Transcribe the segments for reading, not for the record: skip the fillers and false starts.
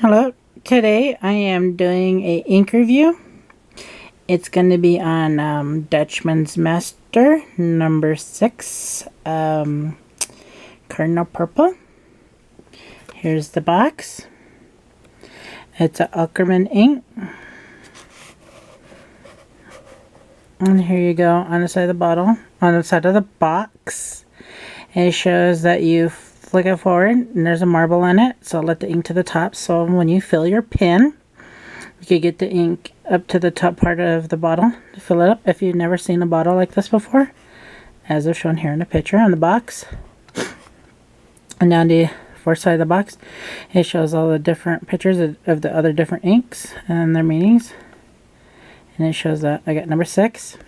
Hello, today I am doing a ink review. It's going to be on Dutchman's Master number 6, Cardinal Purple. Here's the box. It's an Akkerman ink. And here you go on the side of the bottle, on the side of the box. It shows that you flick it forward and there's a marble in it, so let the ink to the top, so when you fill your pen you can get the ink up to the top part of the bottle to fill it up if you've never seen a bottle like this before, as I've shown here in the picture on the box. And down the fourth side of the box it shows all the different pictures of the other different inks and their meanings, and it shows that I got number 6.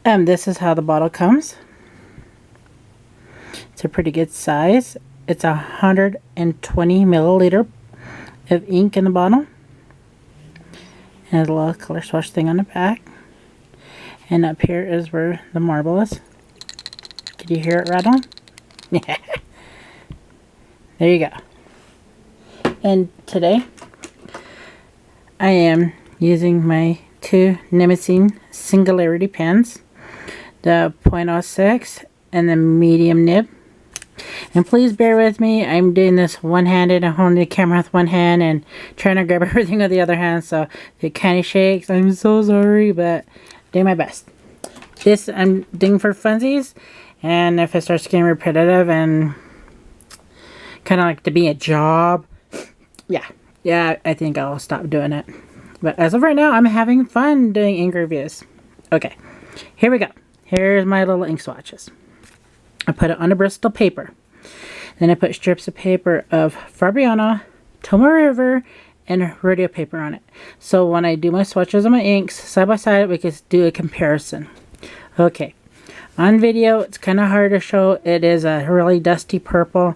And this is how the bottle comes. It's a pretty good size. It's 120 milliliter of ink in the bottle. And a little color swatch thing on the back. And up here is where the marble is. Can you hear it rattle? Yeah. There you go. And today I am using my two Nemesis Singularity pens. The .06 and the medium nib. And please bear with me, I'm doing this one-handed. I'm holding the camera with one hand and trying to grab everything with the other hand, so if it kind of shakes, I'm so sorry, but doing my best. This I'm doing for funsies, and if it starts getting repetitive and kind of like to be a job, yeah, I think I'll stop doing it. But as of right now, I'm having fun doing ink reviews. Okay, here we go. Here's my little ink swatches. I put it on a Bristol paper. Then I put strips of paper of Fabriano, Tomoe River, and rodeo paper on it. So when I do my swatches of my inks side by side, we can do a comparison. Okay, on video it's kind of hard to show. It is a really dusty purple,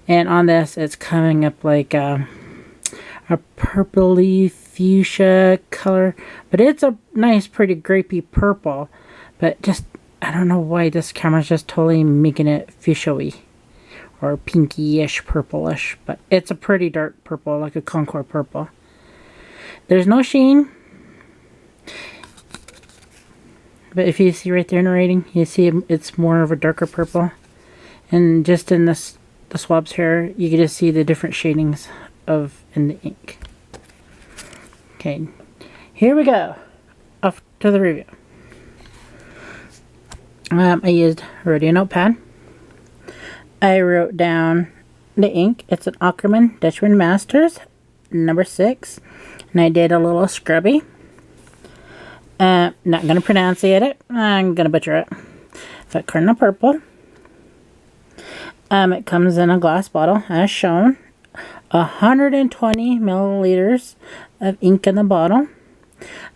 and on this it's coming up like a purpley fuchsia color, but it's a nice pretty grapey purple, but just I don't know why this camera's just totally making it fuchsia-y or pinky-ish, purplish, but it's a pretty dark purple, like a Concord purple. There's no sheen, but if you see right there in the rating, you see it's more of a darker purple. And just in the swabs here, you can just see the different shadings in the ink. Okay, here we go. Off to the review. I used a rodeo notepad. I wrote down the ink. It's an Akkerman Dutchman Masters number 6, and I did a little scrubby. Not going to pronunciate it. I'm going to butcher it. But Cardinal Purple. It comes in a glass bottle as shown. 120 milliliters of ink in the bottle.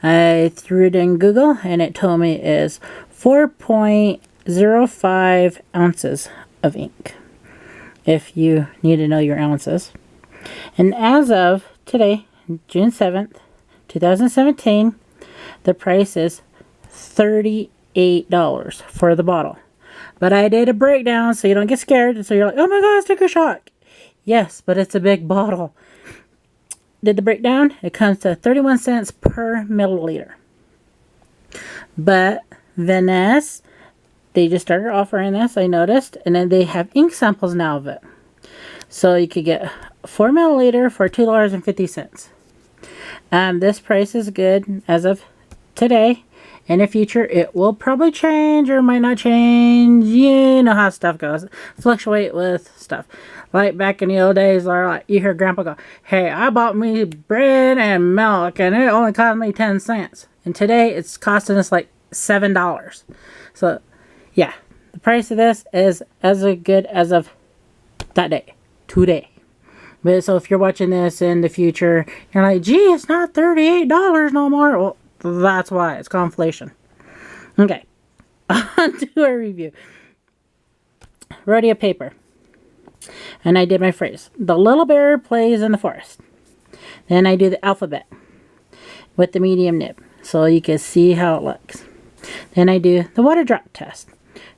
I threw it in Google and it told me it is 4.05 ounces of ink, if you need to know your ounces. And as of today, June 7th, 2017, the price is $38 for the bottle. But I did a breakdown so you don't get scared, so you're like, oh my god, sticker shock. Yes, but it's a big bottle. Did the breakdown, it comes to 31 cents per milliliter. But Venice, they just started offering this, I noticed, and then they have ink samples now of it. So you could get 4 milliliter for $2.50. This price is good as of today. In the future, it will probably change or might not change. You know how stuff goes. Fluctuate with stuff. Like back in the old days, like you hear Grandpa go, hey, I bought me bread and milk and it only cost me 10 cents. And today, it's costing us like $7. So, yeah. The price of this is as good as of that day. Today. But so if you're watching this in the future, you're like, gee, it's not $38 no more. Well, that's why. It's called inflation. Okay. On to our review. Rodeo paper. And I did my phrase. The little bear plays in the forest. Then I do the alphabet with the medium nib, so you can see how it looks. Then I do the water drop test.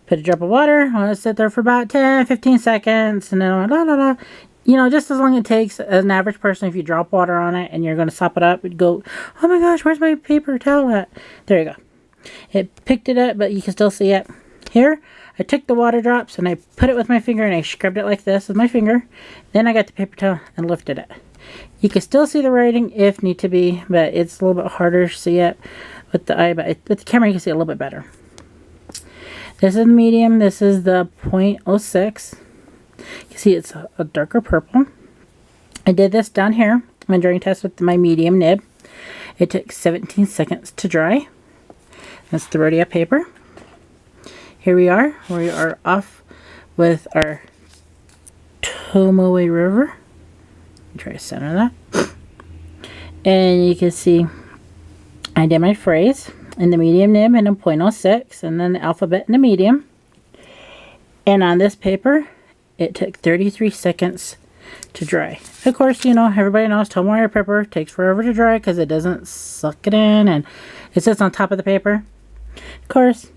Put a drop of water, let it sit there for about 10-15 seconds, and then I la la la. you know, just as long as it takes as an average person, if you drop water on it and you're going to sop it up, it'd go, oh my gosh, where's my paper towel at? There you go. It picked it up, but you can still see it. Here, I took the water drops and I put it with my finger and I scrubbed it like this with my finger. Then I got the paper towel and lifted it. You can still see the writing if need to be, but it's a little bit harder to see it with the eye, but with the camera you can see it a little bit better. This is the medium. This is the .06. You can see it's a darker purple. I did this down here, my drying test with my medium nib. It took 17 seconds to dry. That's the Rhodia paper. Here we are. We are off with our Tomoe River. Try to center that. And you can see I did my phrase in the medium nib and a .06, and then the alphabet in the medium. And on this paper, it took 33 seconds to dry. Of course, you know, everybody knows Tomoe paper takes forever to dry because it doesn't suck it in and it sits on top of the paper. Of course,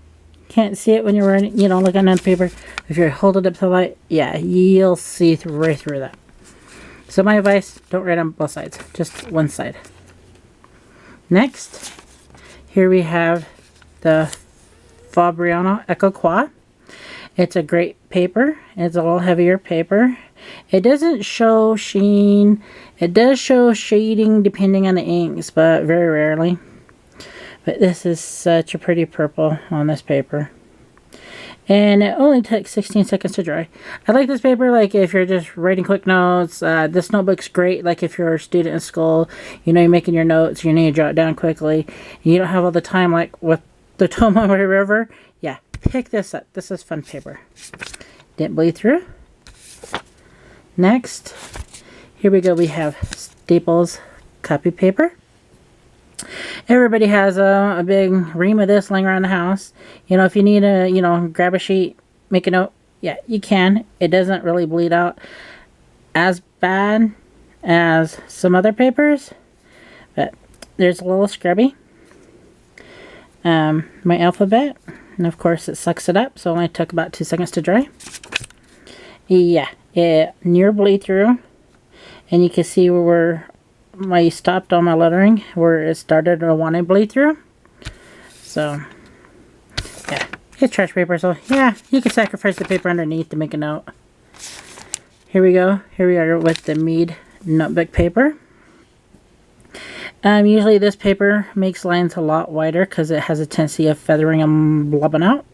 can't see it when you're running, you know, looking at the paper. If you hold it up to the light, yeah, you'll see right through that. So my advice, don't write on both sides, just one side. Next, here we have the Fabriano Eco Qua. It's a great paper. It's a little heavier paper. It doesn't show sheen. It does show shading depending on the inks, but very rarely. But this is such a pretty purple on this paper. And it only took 16 seconds to dry. I like this paper like if you're just writing quick notes. This notebook's great like if you're a student in school. You know, you're making your notes. You need to jot it down quickly. You don't have all the time like with the Tomoe River. Yeah, pick this up. This is fun paper. Didn't bleed through. Next, here we go. We have Staples copy paper. Everybody has a big ream of this laying around the house. You know, if you need to, you know, grab a sheet, make a note, yeah, you can. It doesn't really bleed out as bad as some other papers, but there's a little scrubby. My alphabet, and of course it sucks it up, so it only took about 2 seconds to dry. Yeah, it near bleed through, and you can see where I stopped on my lettering where it started to want to bleed through. So yeah, it's trash paper, so yeah, you can sacrifice the paper underneath to make a note. Here we go. Here we are with the Mead notebook paper. Usually this paper makes lines a lot wider because it has a tendency of feathering and blobbing out.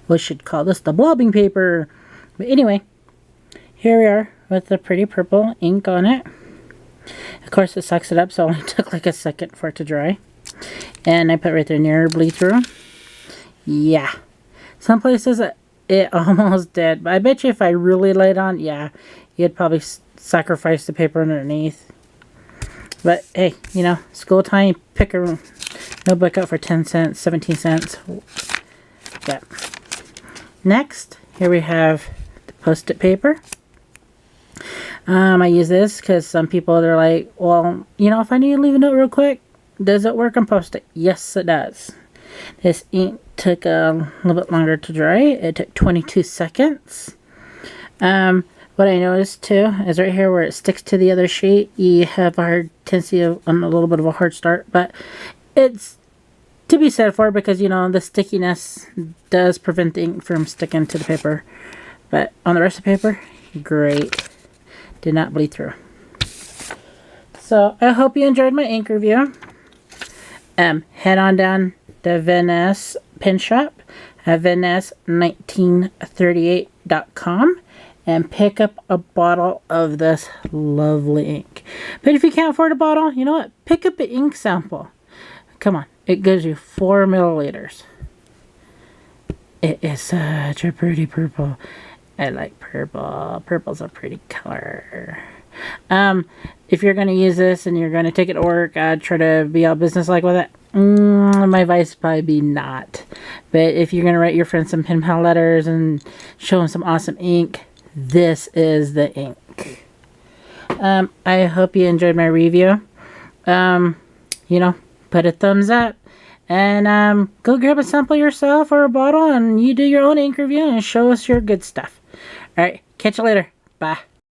We should call this the blobbing paper. But anyway, here we are with the pretty purple ink on it. Of course, it sucks it up, so it only took like a second for it to dry. And I put right there near bleed through. Yeah. Some places it almost did. But I bet you if I really laid on, yeah, you'd probably sacrifice the paper underneath. But hey, you know, school time, pick a notebook up for 10 cents, 17 cents. Yeah. Next, here we have the Post-it paper. I use this because some people, they're like, well, you know, if I need to leave a note real quick, does it work on Post-it? Yes, it does. This ink took a little bit longer to dry. It took 22 seconds. What I noticed too is right here where it sticks to the other sheet, you have a hard tendency of a little bit of a hard start, but it's to be said for because, you know, the stickiness does prevent the ink from sticking to the paper. But on the rest of the paper, great. Did not bleed through. So I hope you enjoyed my ink review. Head on down to Venice Pen Shop at Venice1938.com and pick up a bottle of this lovely ink. But if you can't afford a bottle, you know what? Pick up an ink sample. Come on. It gives you 4 milliliters. It is such a pretty purple. I like purple. Purple's a pretty color. If you're going to use this and you're going to take it to work, I'd try to be all business-like with it. My advice would probably be not. But if you're going to write your friends some pen pal letters and show them some awesome ink, this is the ink. I hope you enjoyed my review. You know, put a thumbs up. And go grab a sample yourself or a bottle and you do your own ink review and show us your good stuff. Alright, catch you later. Bye.